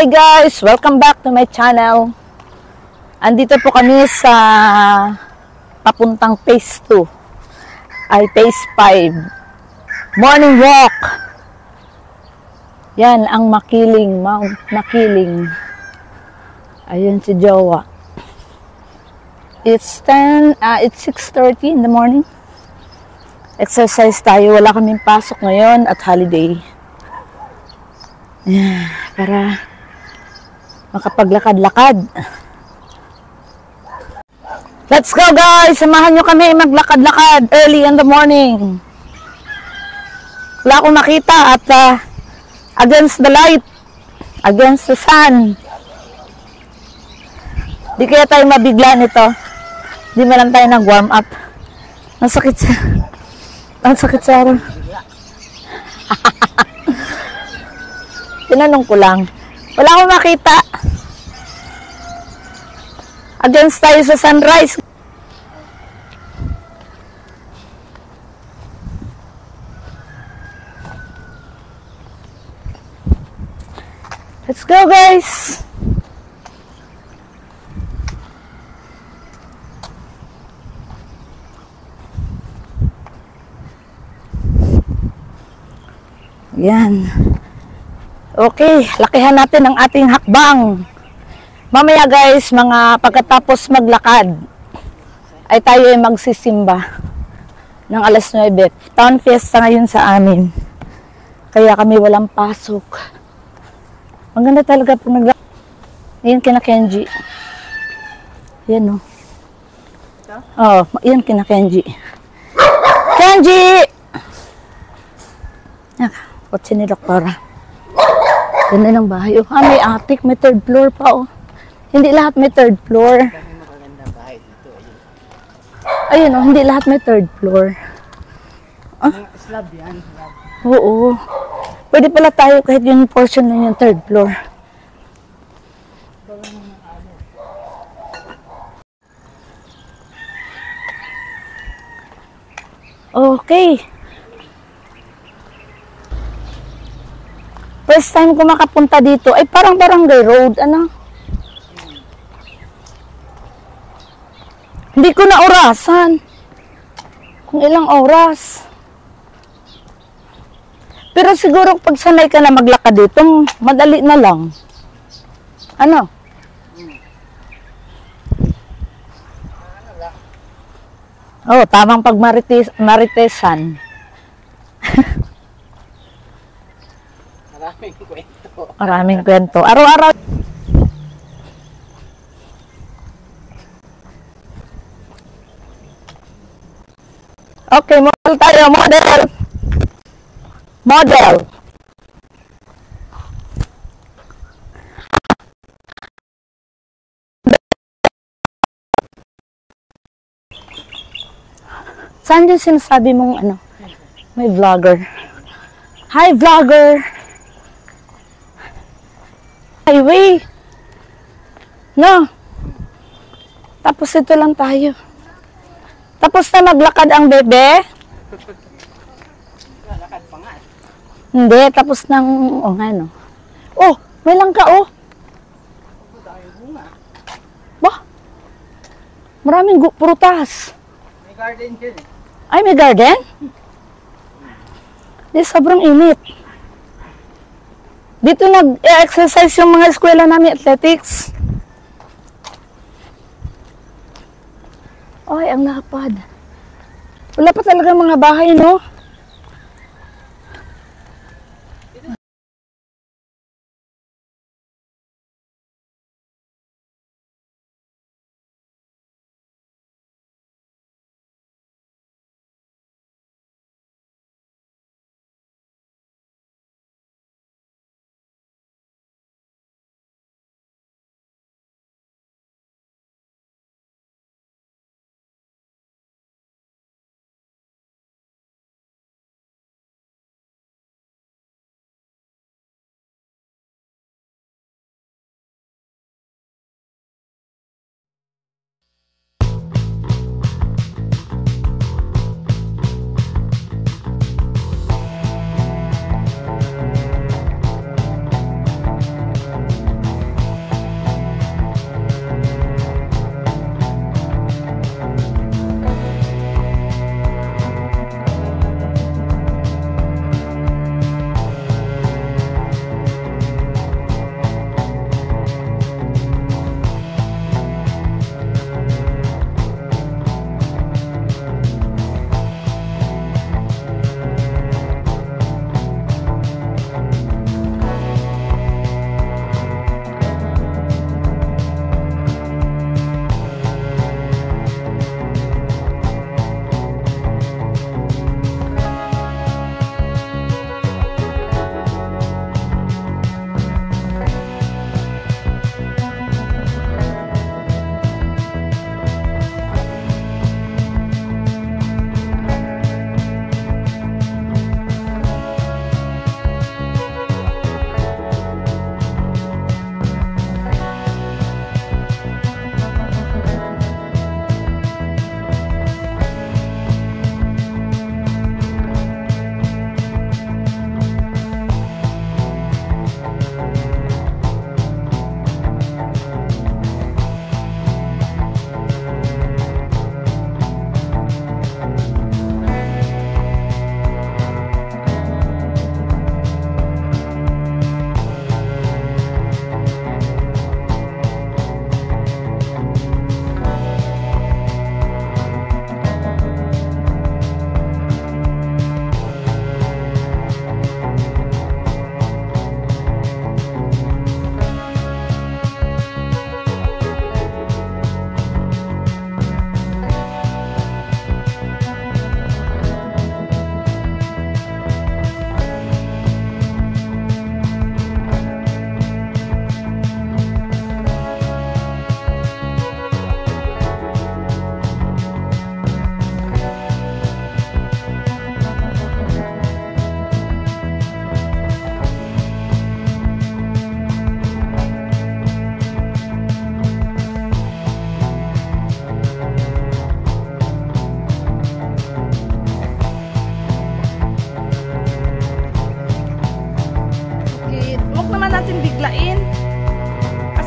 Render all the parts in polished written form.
Hi guys! Welcome back to my channel. Andito po kami sa papuntang phase 2 ay phase 5. Morning walk. Yan ang Makiling, Mount Makiling. Ayun si Jowa. It's 6:30 in the morning. Exercise tayo. Wala kaming pasok ngayon at holiday. Yan, para makapaglakad-lakad. Let's go guys! Samahan nyo kami maglakad-lakad early in the morning. Wala akong makita at against the light, against the sun. Di kaya tayo mabigla nito. Di man lang tayo nag-warm up. Ang sakit sa araw. Tinanong ko lang. Wala akong makita. Against tayo sa sunrise. Let's go guys! Yan. Okay, lakihan natin ang ating hakbang. Mamaya guys, mga pagkatapos maglakad, ay tayo ay magsisimba ng alas 9. Town fiesta ngayon sa amin. Kaya kami walang pasok. Maganda talaga pag naglakad. Yan kina Kenji. Yan o. Oh, yan kina Kenji. Kenji! Kotse ni Doktora. Ganda ng bahay. Oh, may attic, may third floor pa oh. Hindi lahat may third floor. Bahay dito, ayun oh, hindi lahat may third floor. Ah? Slab yan, slab. Oo. Pwede pala tayo kahit yung portion na yung third floor. Okay. First time ko makapunta dito, ay parang barangay road, ano? Hindi ko na orasan. Kung ilang oras. Pero siguro pag sanay ka na maglakad dito, madali na lang. Ano? Oh, tamang pag maritesan. Maraming kwento. Maraming kwento. Araw-araw. Okay, model tayo. Model. Model. Saan yung sinasabi mong ano? May vlogger. Hi, vlogger! Highway. No. Tapos ito lang tayo. Tapos na maglakad ang bebe? Lakad pa nga. Hindi, tapos ng oh nga no. Oh, may langka oh. Bah. Maraming prutas. May garden din. Ay, may garden? Di sobrang init. Dito nag-exercise yung mga eskwela namin, athletics. Ay, ang lapad. Wala pa talaga mga bahay, no?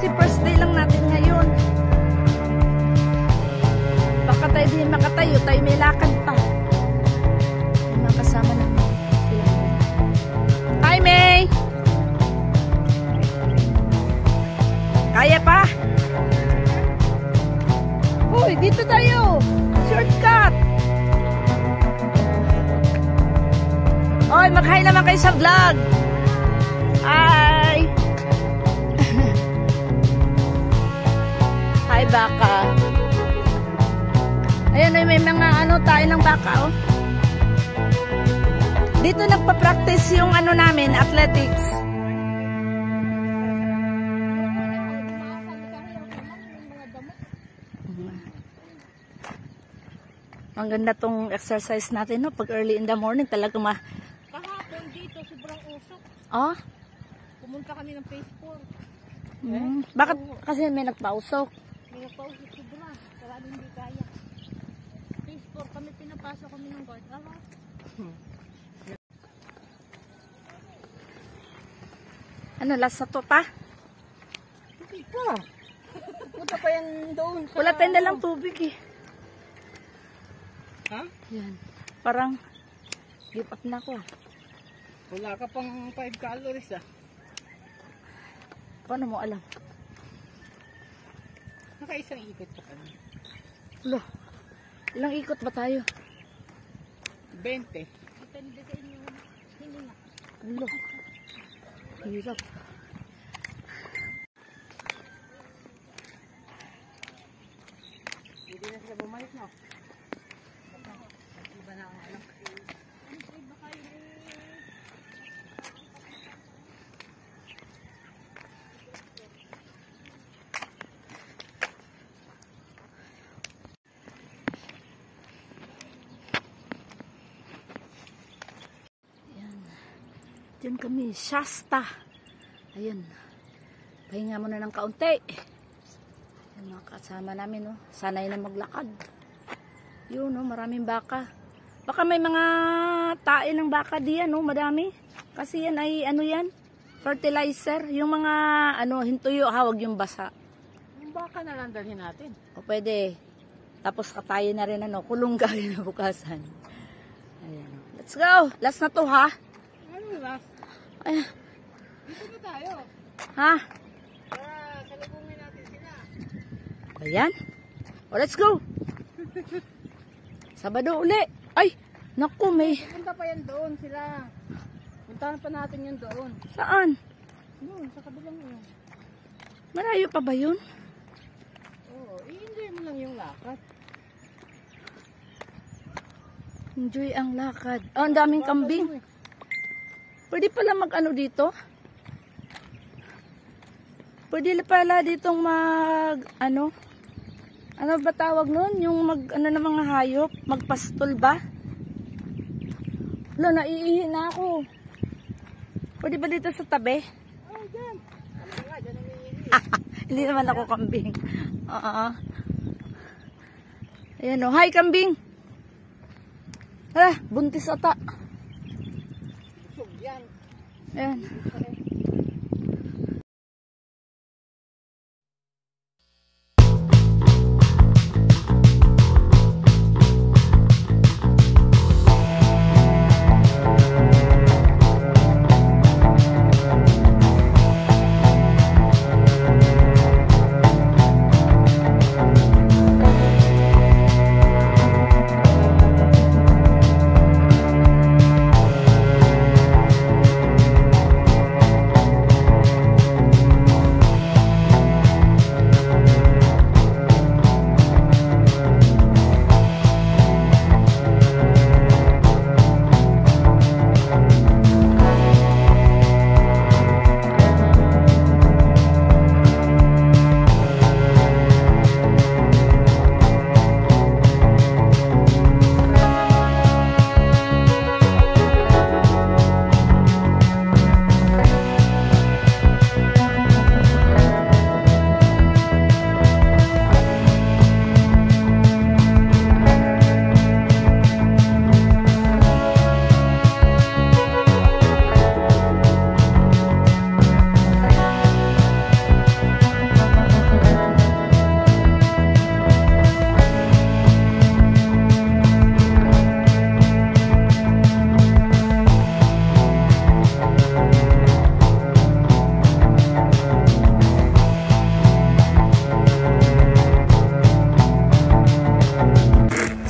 kasi first day lang natin ngayon. Baka tayo din makatayo, tayo may lakad pa. May mga kasama namin. Hi, May! Kaya pa? Uy, dito tayo! Shortcut! Oy, mag-hi naman kayo sa vlog! Hi! Hi, baka! Ayan, may mga ano tayo ng baka, oh. Dito nagpa-practice yung ano namin, athletics. Ang ganda tong exercise natin, no? Pag early in the morning, talaga Kahapon dito, sobrang usok. Ah? Pumunta kami ng phase 4. Bakit? Kasi may nagpausok. May nagpausok sobra. Kaya hindi kaya. Phase 4 kami, pinapasok kami ng guard. Ano, last na to pa? Hindi pa. Punta pa yan doon. Wala tayong dalang tubig eh. Ha? Yan. Parang give up na ako ah. Wala ka pang 5 calories ah. Paano mo alam? Nakaisang ikot pa kami. Lo, ilang ikot ba tayo? 20. Depende sa inyo. Hininga. Lo, hirap. Hindi na sila bumalik no? Iba na ang alam. Diyan kami, Shasta. Ayun. Pahinga muna ng kaunti. Yung mga kasama namin, no? Sanay na maglakad. Yun, no? Maraming baka. Baka may mga tae ng baka diyan, no? Madami. Kasi yan ay, ano yan? Fertilizer. Yung mga, ano, hintuyo, hawag yung basa. Yung baka na lang dalhin natin. O pwede. Tapos katayin na rin, ano? Kulong gawin na bukasan. Ayan. Let's go! Last na to, ha? Ano last? Ay, Dito na tayo. ha? Para salubungin natin sila. Ayan. O, let's go. Sabado uli. Ay, naku, may... Punta pa yan doon sila. Puntahan pa natin yun doon. Saan? Doon, sa kabilang yun. Malayo pa ba yun? Oo, i-enjoy mo lang yung lakad. Enjoy ang lakad. Oh, ang daming kambing. Pwede pala mag-ano dito? Pwede pala ditong mag... Ano? Ano ba tawag nun? Yung mag... Ano na mga hayop? Magpastol ba? Wala, naiihi na ako. Pwede ba dito sa tabi? Oh, dyan. Ano nga, dyan ang iihi. Hindi naman ako kambing. Ayan o. Hi, kambing! Ah, buntis ata. Busog yan. Ayan.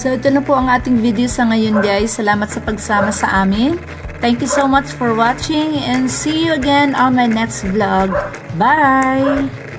So, ito na po ang ating video sa ngayon, guys. Salamat sa pagsama sa amin. Thank you so much for watching and see you again on my next vlog. Bye!